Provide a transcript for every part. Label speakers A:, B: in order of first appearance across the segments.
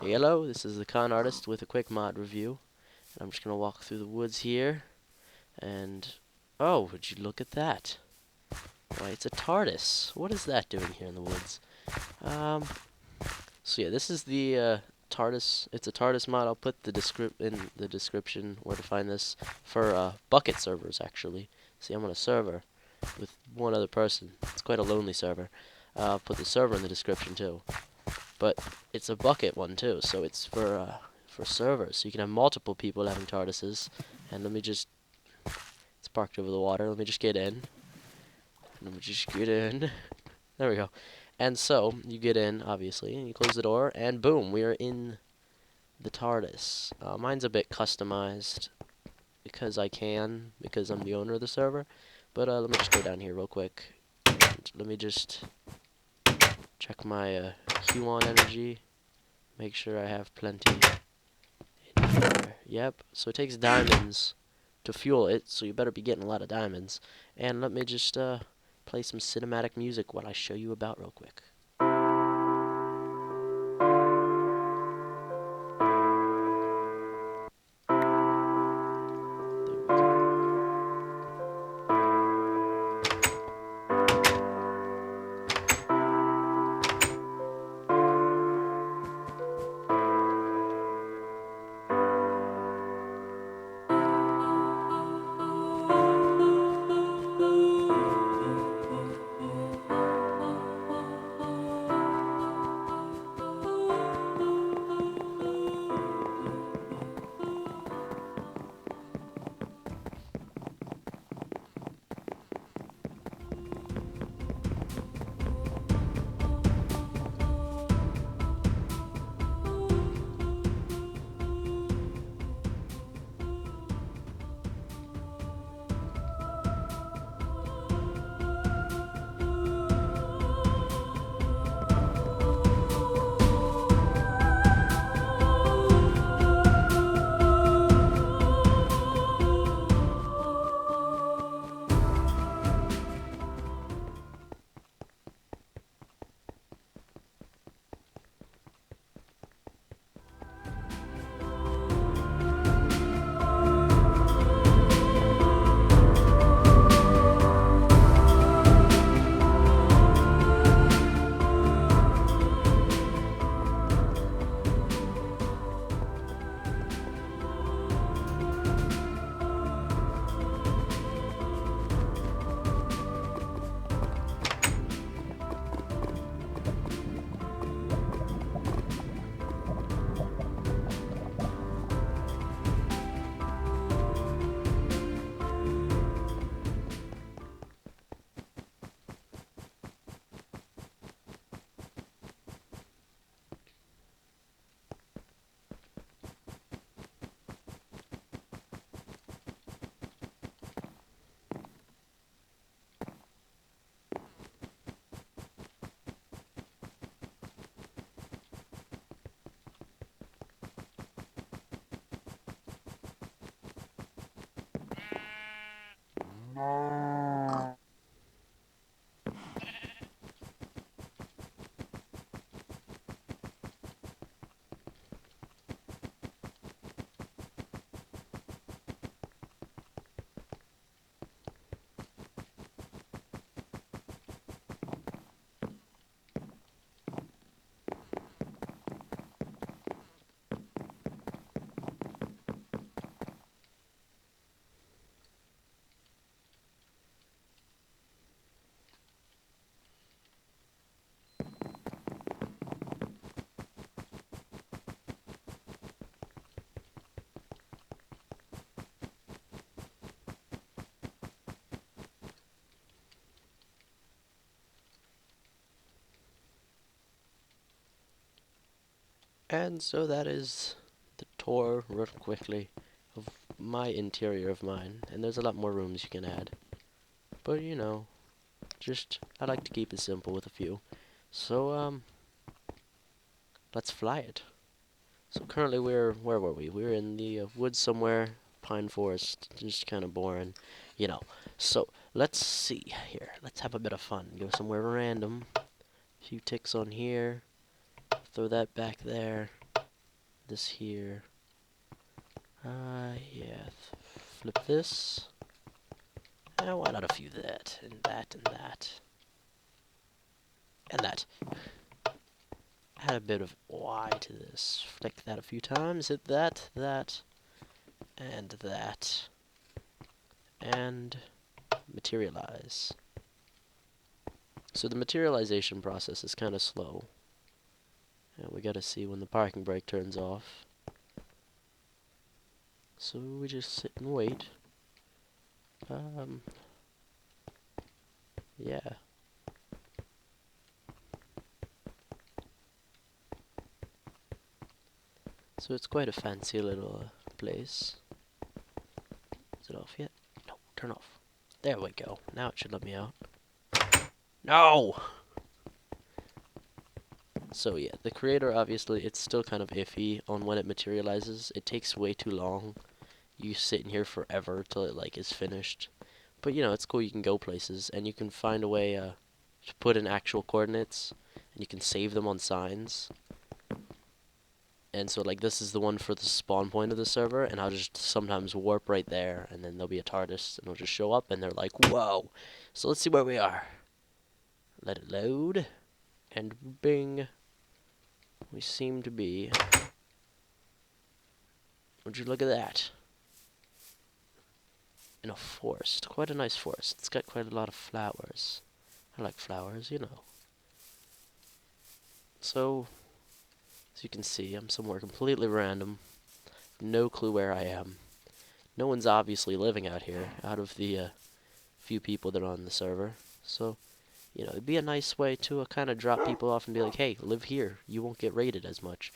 A: Hello, this is the Con Artist with a quick mod review. And I'm just gonna walk through the woods here, and oh, would you look at that? Why, it's a TARDIS. What is that doing here in the woods? Um, so yeah, this is the TARDIS. It's a TARDIS mod. I'll put the in the description where to find this for bucket servers actually. See, I'm on a server with one other person. It's quite a lonely server. I'll put the server in the description too. But it's a bucket one too, so it's for servers. So you can have multiple people having TARDISes. And let me just, it's parked over the water. Let me just get in. Let me just get in. There we go. And so you get in, obviously, and you close the door, and boom, we are in the TARDIS. Mine's a bit customized because I can, because I'm the owner of the server. But let me just go down here real quick. And let me just check my Q on energy. Make sure I have plenty in here. Yep, so it takes diamonds to fuel it, so you better be getting a lot of diamonds. And let me just play some cinematic music while I show you about real quick. There we go. And so that is the tour, real quickly, of my interior of mine. And there's a lot more rooms you can add. But, you know, just, I like to keep it simple with a few. So, let's fly it. So currently where were we? We were in the woods somewhere, pine forest, just kind of boring, you know. So, let's see here. Let's have a bit of fun. Go somewhere random. A few ticks on here. Throw that back there. This here. Yeah. Flip this. Why not a few that, and that, and that. And that. Add a bit of Y to this. Flick that a few times. Hit that, that, and that. And materialize. So the materialization process is kind of slow. And we gotta see when the parking brake turns off. So we just sit and wait. Yeah. So it's quite a fancy little place. Is it off yet? No, turn off. There we go. Now it should let me out. No! So yeah, the creator, obviously, it's still kind of iffy on when it materializes. It takes way too long. You sit in here forever till it, like, is finished. But, you know, it's cool. You can go places, and you can find a way to put in actual coordinates, and you can save them on signs. And so, like, this is the one for the spawn point of the server, and I'll just sometimes warp right there, and then there'll be a TARDIS, and it'll just show up, and they're like, whoa. So let's see where we are. Let it load, and bing. We seem to be... Would you look at that? In a forest. Quite a nice forest. It's got quite a lot of flowers. I like flowers, you know. So, as you can see, I'm somewhere completely random. No clue where I am. No one's obviously living out here, out of the few people that are on the server. So, you know, it'd be a nice way to kind of drop people off and be like, hey, live here. You won't get raided as much.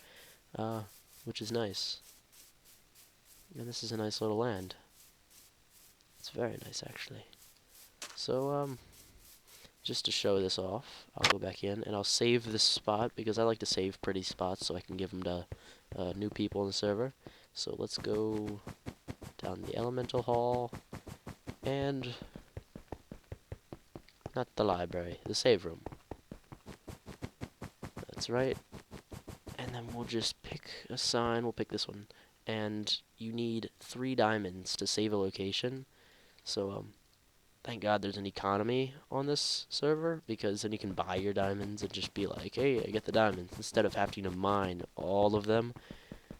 A: Which is nice. And this is a nice little land. It's very nice, actually. So, just to show this off, I'll go back in and I'll save this spot because I like to save pretty spots so I can give them to new people in the server. So let's go down the elemental hall and not the library, the save room. That's right. And then we'll just pick a sign. We'll pick this one. And you need 3 diamonds to save a location. So, thank God there's an economy on this server, because then you can buy your diamonds and just be like, hey, I get the diamonds, instead of having to mine all of them,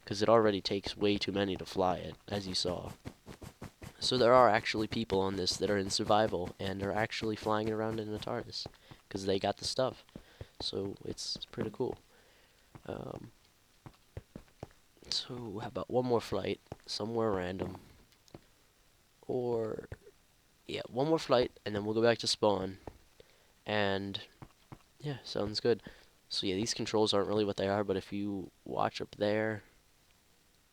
A: because it already takes way too many to fly it, as you saw. So there are actually people on this that are in survival and are actually flying around in a TARDIS, because they got the stuff. So it's pretty cool. So how about one more flight, somewhere random, or... yeah, one more flight, and then we'll go back to spawn. And, yeah, sounds good. So, yeah, these controls aren't really what they are, but if you watch up there,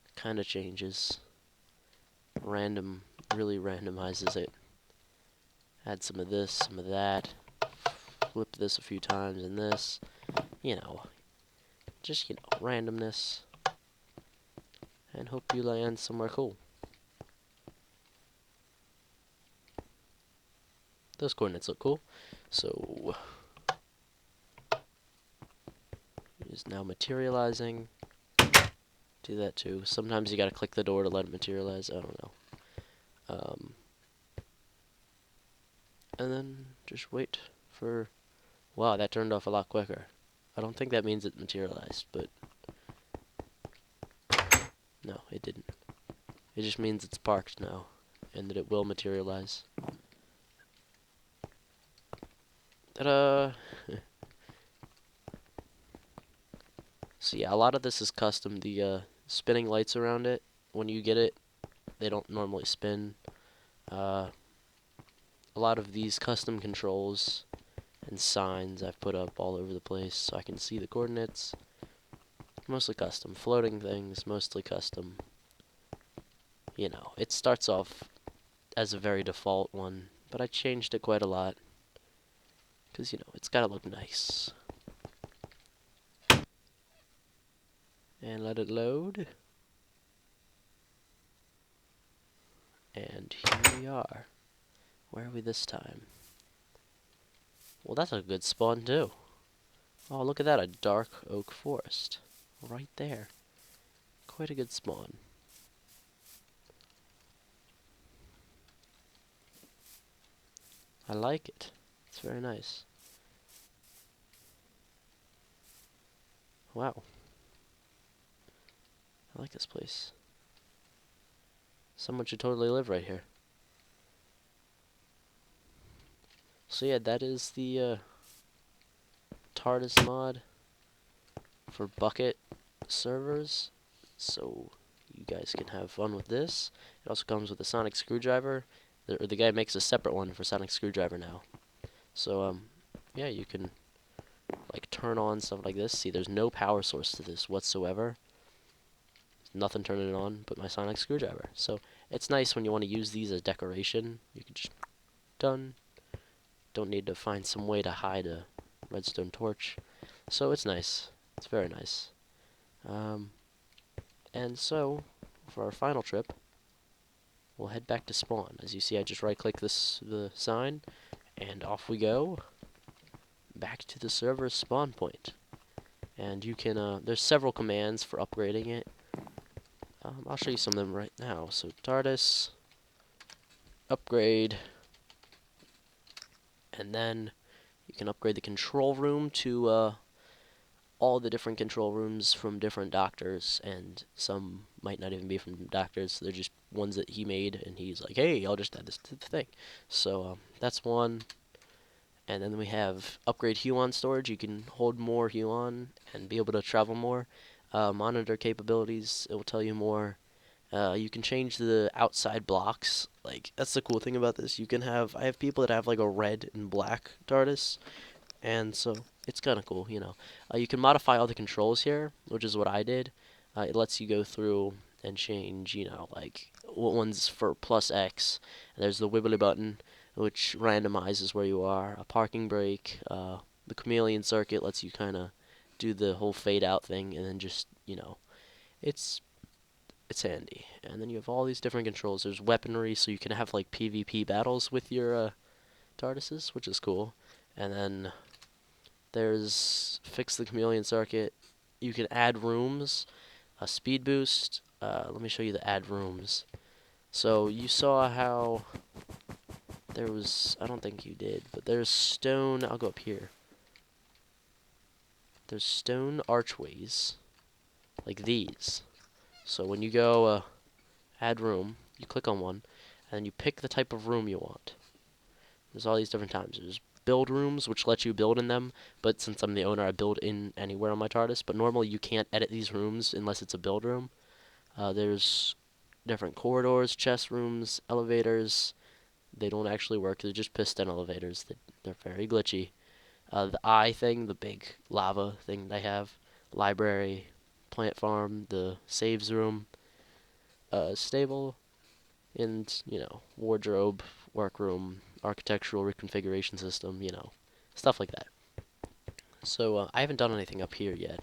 A: it kind of changes. Really randomizes it. Add some of this, some of that. Flip this a few times, and this. You know, just, you know, randomness. And hope you land somewhere cool. Those coordinates look cool. So, it is now materializing. Do that too. Sometimes you gotta click the door to let it materialize. I don't know. And then just wait for... wow, that turned off a lot quicker. I don't think that means it materialized, but... no, it didn't. It just means it's parked now, and that it will materialize. Ta-da! So yeah, a lot of this is custom. The spinning lights around it, when you get it, they don't normally spin. A lot of these custom controls and signs I've put up all over the place so I can see the coordinates. Mostly custom. Floating things, mostly custom. You know, it starts off as a very default one, but I changed it quite a lot. Because, you know, it's gotta look nice. And let it load. And here we are. Where are we this time? Well, that's a good spawn, too. Oh, look at that, a dark oak forest. Right there. Quite a good spawn. I like it. It's very nice. Wow. I like this place. Someone should totally live right here. So yeah, that is the TARDIS mod for bucket servers. So you guys can have fun with this. It also comes with a sonic screwdriver. The guy makes a separate one for sonic screwdriver now. So yeah, you can like turn on stuff like this. See, there's no power source to this whatsoever. There's nothing turning it on but my sonic screwdriver. So it's nice when you want to use these as decoration. You can just done. Don't need to find some way to hide a redstone torch. So it's nice. It's very nice. And so for our final trip, we'll head back to spawn. As you see, I just right-click the sign, and off we go back to the server's spawn point. And you can, there's several commands for upgrading it. I'll show you some of them right now. So TARDIS, upgrade, and then you can upgrade the control room to all the different control rooms from different doctors, and some might not even be from doctors. They're just ones that he made, and he's like, hey, I'll just add this to the thing. So that's one. And then we have upgrade Huon storage. You can hold more Huon and be able to travel more. Monitor capabilities, it will tell you more. You can change the outside blocks. Like, that's the cool thing about this. You can have, I have people that have like a red and black TARDIS, and so it's kind of cool, you know. You can modify all the controls here, which is what I did. It lets you go through and change, you know, like what one's for plus X. And there's the wibbly button, which randomizes where you are. A parking brake. The chameleon circuit lets you kind of do the whole fade out thing, and then just, you know, it's handy. And then you have all these different controls. There's weaponry, so you can have like PvP battles with your TARDISes, which is cool. And then there's fix the chameleon circuit. You can add rooms, a speed boost. Let me show you the add rooms. So you saw how there was, I don't think you did, but there's stone, I'll go up here. There's stone archways, like these. So when you go add room, you click on one, and then you pick the type of room you want. There's all these different times. There's build rooms, which let you build in them, but since I'm the owner, I build in anywhere on my TARDIS, but normally you can't edit these rooms unless it's a build room. There's different corridors, chest rooms, elevators. They don't actually work. They're just piston elevators. They're very glitchy. The eye thing, the big lava thing they have, library, plant farm, the saves room, stable, and, you know, wardrobe, workroom, architectural reconfiguration system, you know, stuff like that. So I haven't done anything up here yet,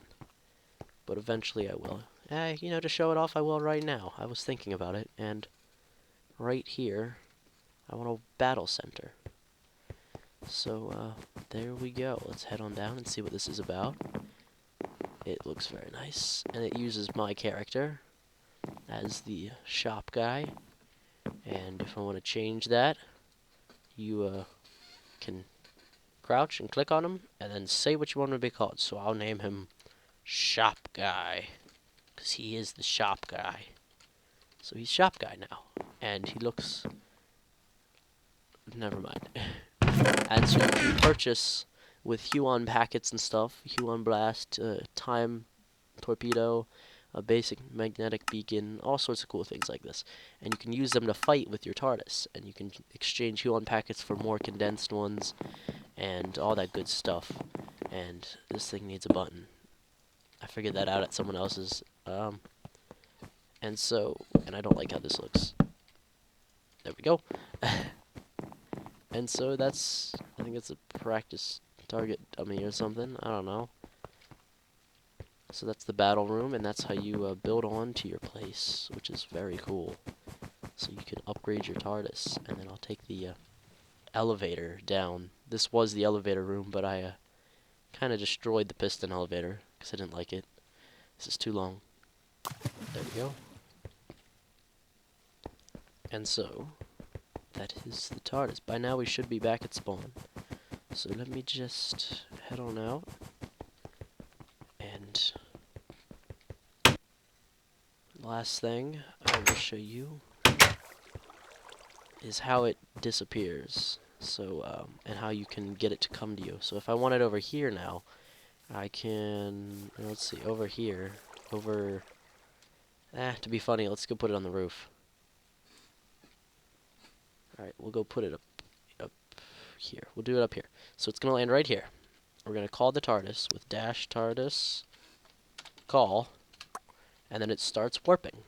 A: but eventually I will. You know, to show it off, I will right now. I was thinking about it, and right here, I want a battle center. So there we go. Let's head on down and see what this is about. It looks very nice, and it uses my character as the shop guy. And if I want to change that, you can crouch and click on him, and then say what you want him to be called. So I'll name him Shop Guy, because he is the shop guy. So he's Shop Guy now, and he looks... Never mind. And so you can purchase with Huon packets and stuff, Huon Blast, Time Torpedo, a basic magnetic beacon, all sorts of cool things like this. And you can use them to fight with your TARDIS, and you can exchange Huon packets for more condensed ones, and all that good stuff. And this thing needs a button. I figured that out at someone else's. And I don't like how this looks. There we go. And so that's, I think it's a practice target dummy or something. I don't know. So that's the battle room, and that's how you build on to your place, which is very cool. So you can upgrade your TARDIS, and then I'll take the elevator down. This was the elevator room, but I kind of destroyed the piston elevator because I didn't like it. This is too long. we go. And so, that is the TARDIS. By now we should be back at spawn. So let me just head on out. And last thing I will show you is how it disappears. So, and how you can get it to come to you. So if I want it over here now, I can, let's see, over here, to be funny, let's go put it on the roof. Alright, we'll go put it up here. We'll do it up here. So it's going to land right here. We're going to call the TARDIS with dash TARDIS call, and then it starts warping.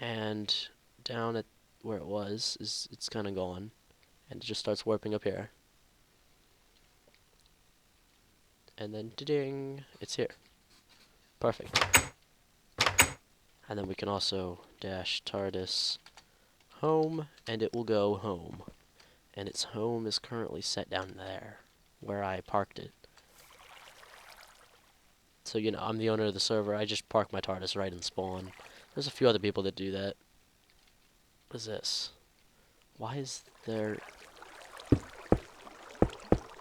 A: And down at where it was, it's kind of gone, and it just starts warping up here. And then, ding, it's here. Perfect. And then we can also dash TARDIS home, and it will go home. And its home is currently set down there, where I parked it. So, you know, I'm the owner of the server. I just park my TARDIS right in spawn. There's a few other people that do that. What is this? Why is there...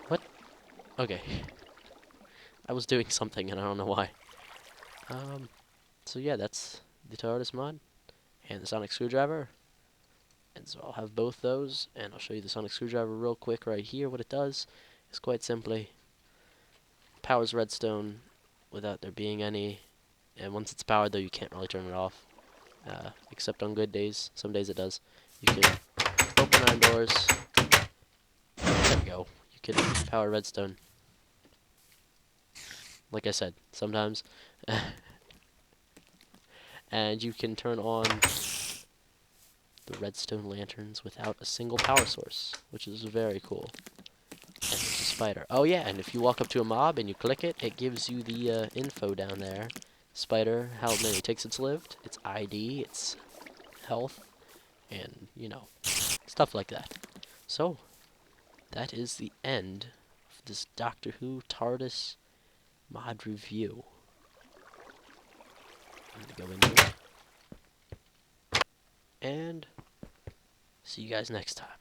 A: What? Okay. I was doing something and I don't know why. So yeah, that's the TARDIS mod. And the sonic screwdriver. And so I'll have both those, and I'll show you the sonic screwdriver real quick right here. What it does is quite simply powers redstone without there being any, and once it's powered though you can't really turn it off, except on good days. Some days it does. You can open iron doors. There we go. You can power redstone. Like I said, sometimes. And you can turn on the redstone lanterns without a single power source, which is very cool. And there's a spider. Oh yeah, and if you walk up to a mob and you click it, it gives you the info down there. Spider, how many ticks it's lived, its ID, its health, and, you know, stuff like that. So, that is the end of this Doctor Who TARDIS mod review. I'm gonna go in here. And see you guys next time.